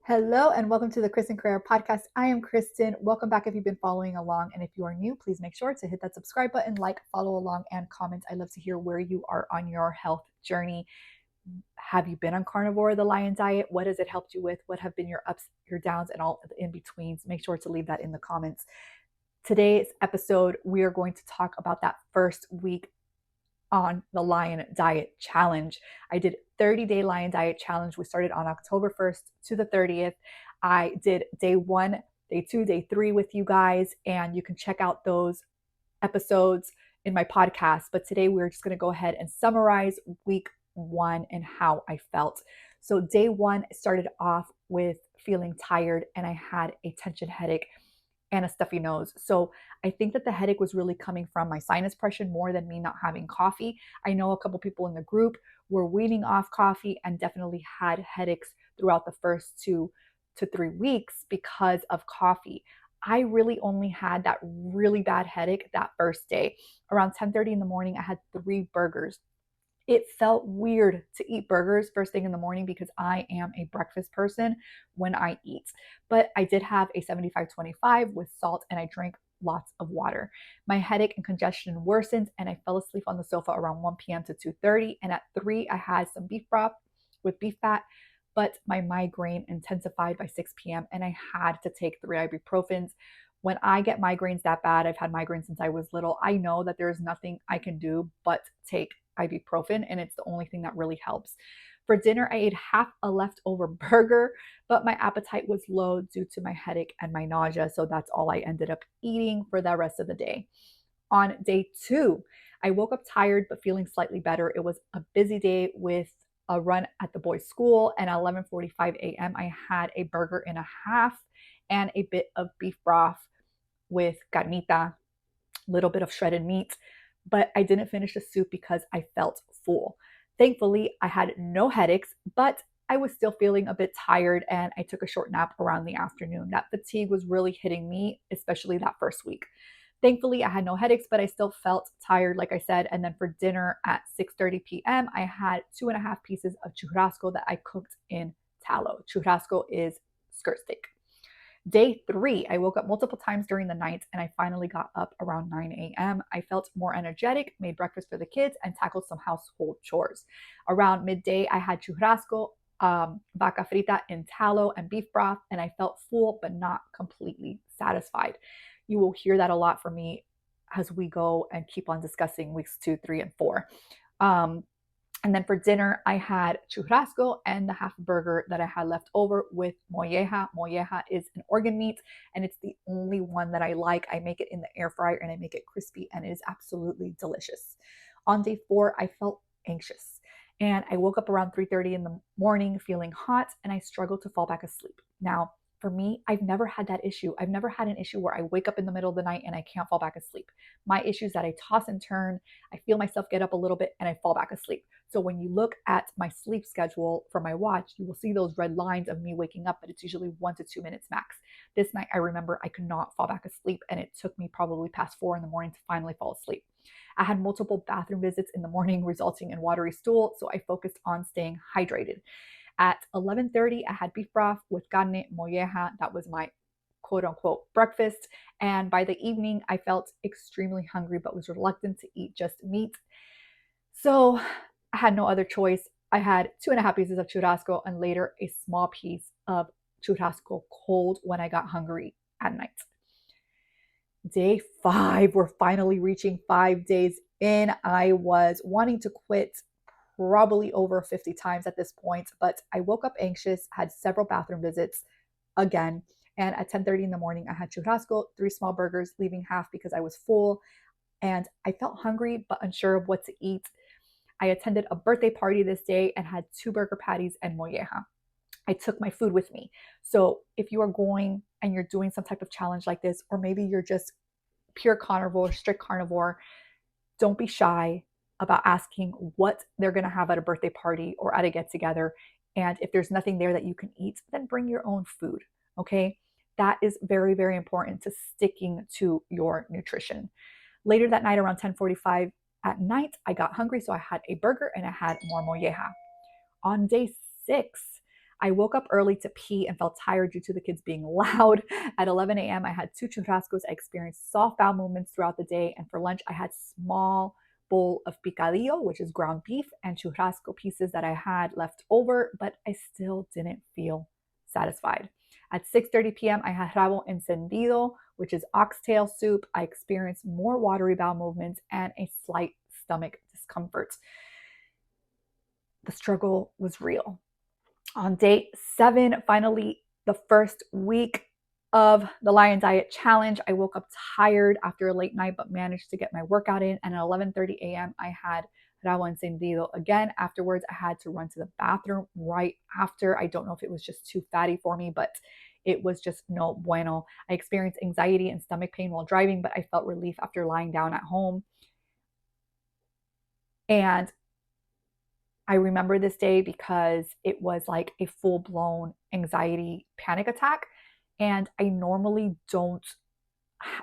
Hello and welcome to the Kristin Carrera podcast. I am Kristin. Welcome back if you've been following along. And if you are new, please make sure to hit that subscribe button, like, follow along, and comment. I love to hear where you are on your health journey. Have you been on carnivore, the lion diet? What has it helped you with? What have been your ups, your downs, and all the in-betweens? Make sure to leave that in the comments. Today's episode, we are going to talk about that first week on the Lion Diet Challenge. I did 30-day Lion Diet Challenge. We started on October 1st to the 30th. I did day 1, day 2, day 3 with you guys, and you can check out those episodes in my podcast. But today we're just going to go ahead and summarize week 1 and how I felt. So day 1 started off with feeling tired, and I had a tension headache and a stuffy nose. So I think that the headache was really coming from my sinus pressure more than me not having coffee. I know a couple people in the group were weaning off coffee and definitely had headaches throughout the first 2 to 3 weeks because of coffee. I really only had that really bad headache that first day. Around 10:30 in the morning, I had 3 burgers. It felt weird to eat burgers first thing in the morning because I am a breakfast person when I eat. But I did have a 75-25 with salt and I drank lots of water. My headache and congestion worsened and I fell asleep on the sofa around 1 p.m. to 2:30. And at 3, I had some beef broth with beef fat, but my migraine intensified by 6 p.m. and I had to take 3 ibuprofens. When I get migraines that bad, I've had migraines since I was little, I know that there's nothing I can do but take ibuprofen, and it's the only thing that really helps. For dinner, I ate half a leftover burger, but my appetite was low due to my headache and my nausea, so that's all I ended up eating for the rest of the day. On day 2, I woke up tired but feeling slightly better. It was a busy day with a run at the boys' school, and at 11:45 a.m., I had a burger and a half and a bit of beef broth with carnita, little bit of shredded meat, but I didn't finish the soup because I felt full. Thankfully, I had no headaches, but I was still feeling a bit tired and I took a short nap around the afternoon. That fatigue was really hitting me, especially that first week. Thankfully, I had no headaches, but I still felt tired, like I said. And then for dinner at 6:30 p.m., I had 2.5 pieces of churrasco that I cooked in tallow. Churrasco is skirt steak. Day 3, I woke up multiple times during the night and I finally got up around 9 a.m. I felt more energetic, made breakfast for the kids, and tackled some household chores. Around midday, I had churrasco, vaca frita in tallow, and beef broth, and I felt full but not completely satisfied. You will hear that a lot from me as we go and keep on discussing weeks 2, 3, and 4. And then for dinner, I had churrasco and the half burger that I had left over with molleja. Molleja is an organ meat, and it's the only one that I like. I make it in the air fryer and I make it crispy, and it is absolutely delicious. On day 4, I felt anxious, and I woke up around 3:30 in the morning feeling hot, and I struggled to fall back asleep. Now, for me, I've never had that issue. I've never had an issue where I wake up in the middle of the night and I can't fall back asleep. My issue is that I toss and turn, I feel myself get up a little bit, and I fall back asleep. So when you look at my sleep schedule for my watch, you will see those red lines of me waking up, but it's usually 1 to 2 minutes max. This night, I remember I could not fall back asleep, and it took me probably past 4 in the morning to finally fall asleep. I had multiple bathroom visits in the morning, resulting in watery stool, so I focused on staying hydrated. At 11:30, I had beef broth with carne molleja. That was my quote unquote breakfast. And by the evening, I felt extremely hungry, but was reluctant to eat just meat. So I had no other choice. I had 2.5 pieces of churrasco and later a small piece of churrasco cold when I got hungry at night. Day 5, we're finally reaching 5 days in. I was wanting to quit probably over 50 times at this point, but I woke up anxious, had several bathroom visits again, and at 10:30 in the morning, I had churrasco, 3 small burgers, leaving half because I was full, and I felt hungry but unsure of what to eat. I attended a birthday party this day and had 2 burger patties and molleja. I took my food with me. So if you are going and you're doing some type of challenge like this, or maybe you're just pure carnivore, strict carnivore, don't be shy about asking what they're going to have at a birthday party or at a get together. And if there's nothing there that you can eat, then bring your own food. Okay. That is very, very important to sticking to your nutrition. Later that night, around 10:45 at night, I got hungry. So I had a burger and I had more molleja. On day 6, I woke up early to pee and felt tired due to the kids being loud. At 11 a.m., I had 2 churrascos. I experienced soft bowel movements throughout the day. And for lunch, I had small bowl of picadillo, which is ground beef, and churrasco pieces that I had left over, but I still didn't feel satisfied. At 6:30 p.m., I had rabo encendido, which is oxtail soup. I experienced more watery bowel movements and a slight stomach discomfort. The struggle was real. On day 7, finally, the first week of the Lion Diet Challenge, I woke up tired after a late night, but managed to get my workout in. And at 11:30 a.m., I had rabo encendido again. Afterwards, I had to run to the bathroom right after. I don't know if it was just too fatty for me, but it was just no bueno. I experienced anxiety and stomach pain while driving, but I felt relief after lying down at home. And I remember this day because it was like a full blown anxiety panic attack. And I normally don't,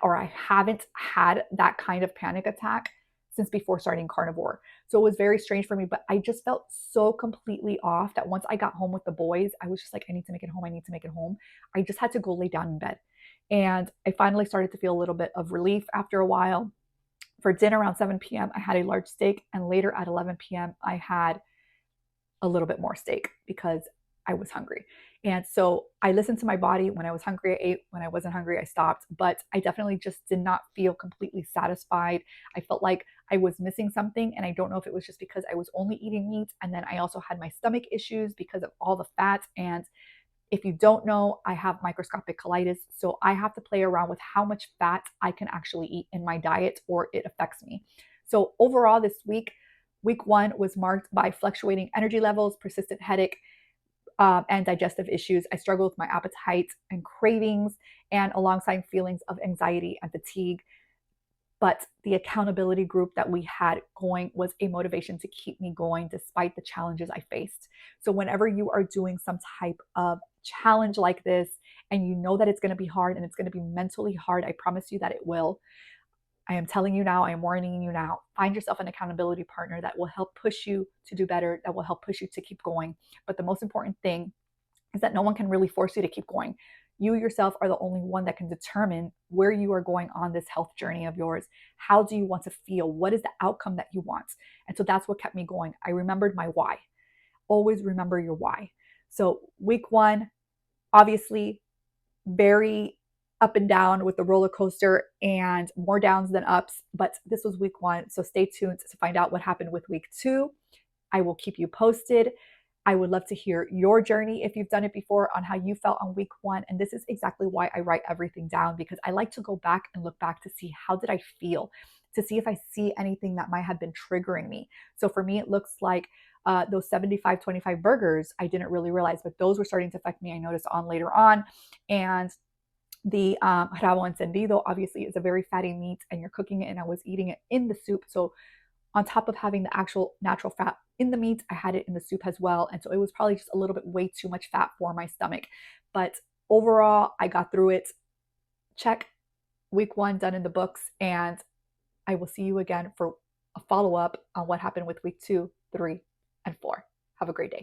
or I haven't had that kind of panic attack since before starting carnivore. So it was very strange for me, but I just felt so completely off that once I got home with the boys, I was just like, I need to make it home. I need to make it home. I just had to go lay down in bed. And I finally started to feel a little bit of relief after a while. For dinner around 7 p.m., I had a large steak. And later at 11 p.m., I had a little bit more steak because I was hungry. And so I listened to my body. When I was hungry, I ate. When I wasn't hungry, I stopped. But I definitely just did not feel completely satisfied. I felt like I was missing something. And I don't know if it was just because I was only eating meat. And then I also had my stomach issues because of all the fat. And if you don't know, I have microscopic colitis. So I have to play around with how much fat I can actually eat in my diet or it affects me. So overall, this week 1 was marked by fluctuating energy levels, persistent headache, and digestive issues. I struggled with my appetite and cravings, and alongside feelings of anxiety and fatigue. But the accountability group that we had going was a motivation to keep me going despite the challenges I faced. So, whenever you are doing some type of challenge like this and you know that it's going to be hard and it's going to be mentally hard, I promise you that it will. I am telling you now, I am warning you now. Find yourself an accountability partner that will help push you to do better, that will help push you to keep going. But the most important thing is that no one can really force you to keep going. You yourself are the only one that can determine where you are going on this health journey of yours. How do you want to feel? What is the outcome that you want? And so that's what kept me going. I remembered my why. Always remember your why. So week 1, obviously, very up and down with the roller coaster and more downs than ups. But this was week 1. So stay tuned to find out what happened with week 2. I will keep you posted. I would love to hear your journey if you've done it before on how you felt on week 1. And this is exactly why I write everything down, because I like to go back and look back to see how did I feel, to see if I see anything that might have been triggering me. So for me, it looks like those 75-25 burgers, I didn't really realize, but those were starting to affect me. I noticed on later on. And the rabo encendido obviously is a very fatty meat and you're cooking it, and I was eating it in the soup. So on top of having the actual natural fat in the meat, I had it in the soup as well. And so it was probably just a little bit way too much fat for my stomach. But overall, I got through it. Check week 1 done in the books. And I will see you again for a follow up on what happened with week 2, 3, and 4. Have a great day.